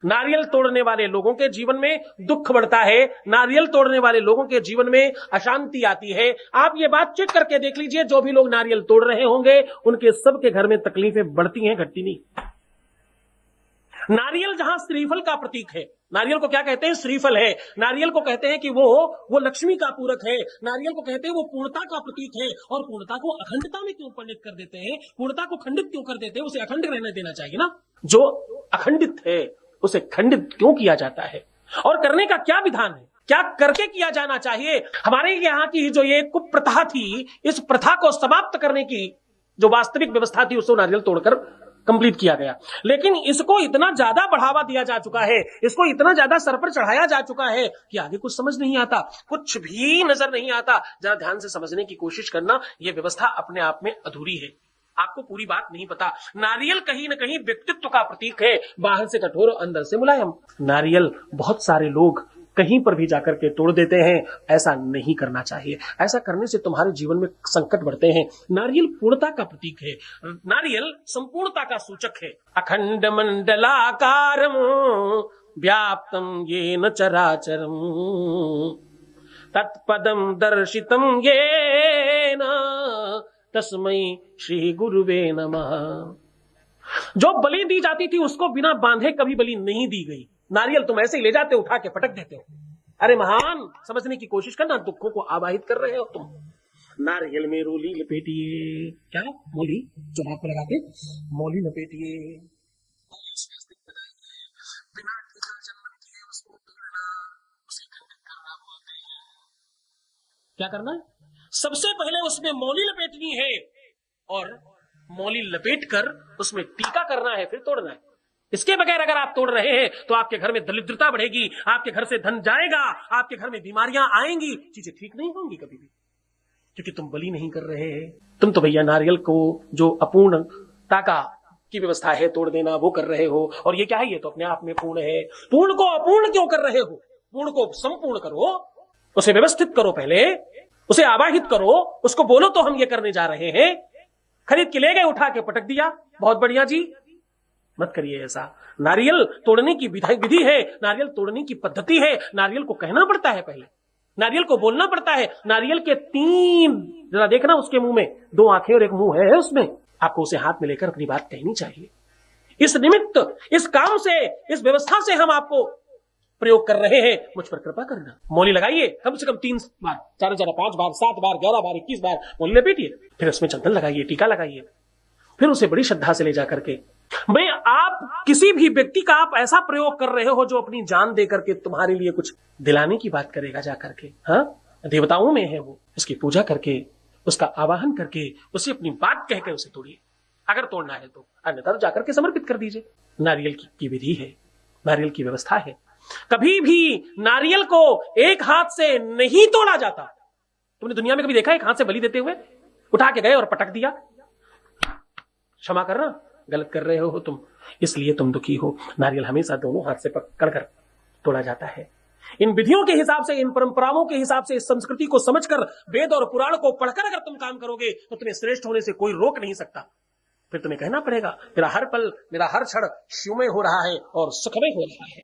नारियल तोड़ने वाले लोगों के जीवन में दुख बढ़ता है, नारियल तोड़ने वाले लोगों के जीवन में अशांति आती है। आप ये बात चेक करके देख लीजिए, जो भी लोग नारियल तोड़ रहे होंगे उनके सबके घर में तकलीफें बढ़ती हैं, घटती नहीं। नारियल जहां श्रीफल का प्रतीक है, नारियल को क्या कहते हैं? श्रीफल है। नारियल को कहते हैं कि वो लक्ष्मी का पूरक है। नारियल को कहते हैं वो पूर्णता का प्रतीक है। और पूर्णता को अखंडता में क्यों परिणत कर देते हैं? पूर्णता को खंडित क्यों कर देते हैं? उसे अखंड रहने देना चाहिए ना। जो अखंडित है उसे खंडित क्यों किया जाता है? और करने का क्या विधान है? क्या करके किया जाना चाहिए? हमारे यहाँ की जो ये कुप्रथा थी, इस प्रथा को समाप्त करने की जो वास्तविक व्यवस्था थी, उसको नारियल तोड़कर कंप्लीट किया गया। लेकिन इसको इतना ज्यादा बढ़ावा दिया जा चुका है, इसको इतना ज्यादा सर पर चढ़ाया जा चुका है कि आगे कुछ समझ नहीं आता, कुछ भी नजर नहीं आता। जरा ध्यान से समझने की कोशिश करना, यह व्यवस्था अपने आप में अधूरी है। आपको पूरी बात नहीं पता। नारियल कहीं न कहीं व्यक्तित्व का प्रतीक है, बाहर से कठोर और अंदर से मुलायम। नारियल बहुत सारे लोग कहीं पर भी जाकर के तोड़ देते हैं। ऐसा नहीं करना चाहिए। ऐसा करने से तुम्हारे जीवन में संकट बढ़ते हैं। नारियल पूर्णता का प्रतीक है, नारियल संपूर्णता का सूचक है। अखंड मंडलाकारम व्याप्तम येन चराचरम तत्पदम दर्शितम येन तस्मै श्री गुरुवे नमः। जो बलि दी जाती थी उसको बिना बांधे कभी बलि नहीं दी गई। नारियल तुम ऐसे ही ले जाते हो, उठा के पटक देते हो। अरे महान, समझने की कोशिश करना, दुखों को आवाहित कर रहे हो तुम। नारियल में रोली लपेटिए, क्या मोली जो हाथ पर लगा के मोली लपेटिए, बिना टीका चंदन किए उसको तोड़ना, उसे खंडित करना बोलते हैं। क्या करना है? सबसे पहले उसमें मौली लपेटनी है और मौली लपेट कर उसमें टीका करना है, फिर तोड़ना है। इसके बगैर अगर आप तोड़ रहे हैं तो आपके घर में दरिद्रता बढ़ेगी, आपके घर से धन जाएगा, आपके घर में बीमारियां आएंगी, चीजें ठीक नहीं होंगी कभी भी, क्योंकि तुम बलि नहीं कर रहे हैं। तुम तो भैया नारियल को जो अपूर्णता का की व्यवस्था है तोड़ देना, वो कर रहे हो। और ये क्या है? ये तो अपने आप में पूर्ण है। पूर्ण को अपूर्ण क्यों कर रहे हो? पूर्ण को संपूर्ण करो, उसे व्यवस्थित करो, पहले उसे आवाहित करो, उसको बोलो तो हम ये करने जा रहे हैं। खरीद के ले गए, उठा के पटक दिया, बहुत बढ़िया जी, मत करिए ऐसा। नारियल तोड़ने की विधि है, नारियल तोड़ने की पद्धति है। नारियल को कहना पड़ता है, पहले नारियल को बोलना पड़ता है। नारियल के 3, जरा देखना उसके मुंह में 2 आंखें और 1 मुंह है उसमें। आपको उसे हाथ में लेकर अपनी बात कहनी चाहिए। इस निमित्त, इस काम से, इस व्यवस्था से हम आपको प्रयोग कर रहे हैं, मुझ पर कृपा करना। मौली लगाइए, कम से कम 3 बार, 4 5 बार, 7 बार, 11 बार, 21 बार मौली लपेटिए, फिर उसमें चंदन लगाइए, टीका लगाइए, फिर उसे बड़ी श्रद्धा से ले जाकर के। भाई, आप किसी भी व्यक्ति का आप ऐसा प्रयोग कर रहे हो जो अपनी जान दे करके तुम्हारे लिए कुछ दिलाने की बात करेगा जाकर के। हाँ, देवताओं में है वो, उसकी पूजा करके, उसका आवाहन करके, उसे अपनी बात कहकर उसे तोड़िए अगर तोड़ना है तो, अन्यथा जाकर के समर्पित कर दीजिए। नारियल की विधि है, नारियल की व्यवस्था है। कभी भी नारियल को एक हाथ से नहीं तोड़ा जाता। तुमने दुनिया में कभी देखा एक हाथ से बलि देते हुए? उठा के गए और पटक दिया। क्षमा करना, गलत कर रहे हो तुम, इसलिए तुम दुखी हो। नारियल हमेशा दोनों हाथ से पकड़कर तोड़ा जाता है। इन विधियों के हिसाब से, इन परंपराओं के हिसाब से, इस संस्कृति को समझकर, वेद और पुराण को पढ़कर अगर तुम काम करोगे तो तुम्हें श्रेष्ठ होने से कोई रोक नहीं सकता। फिर तुम्हें कहना पड़ेगा, मेरा हर पल, मेरा हर क्षण शिवमय हो रहा है और सुखमय हो रहा है।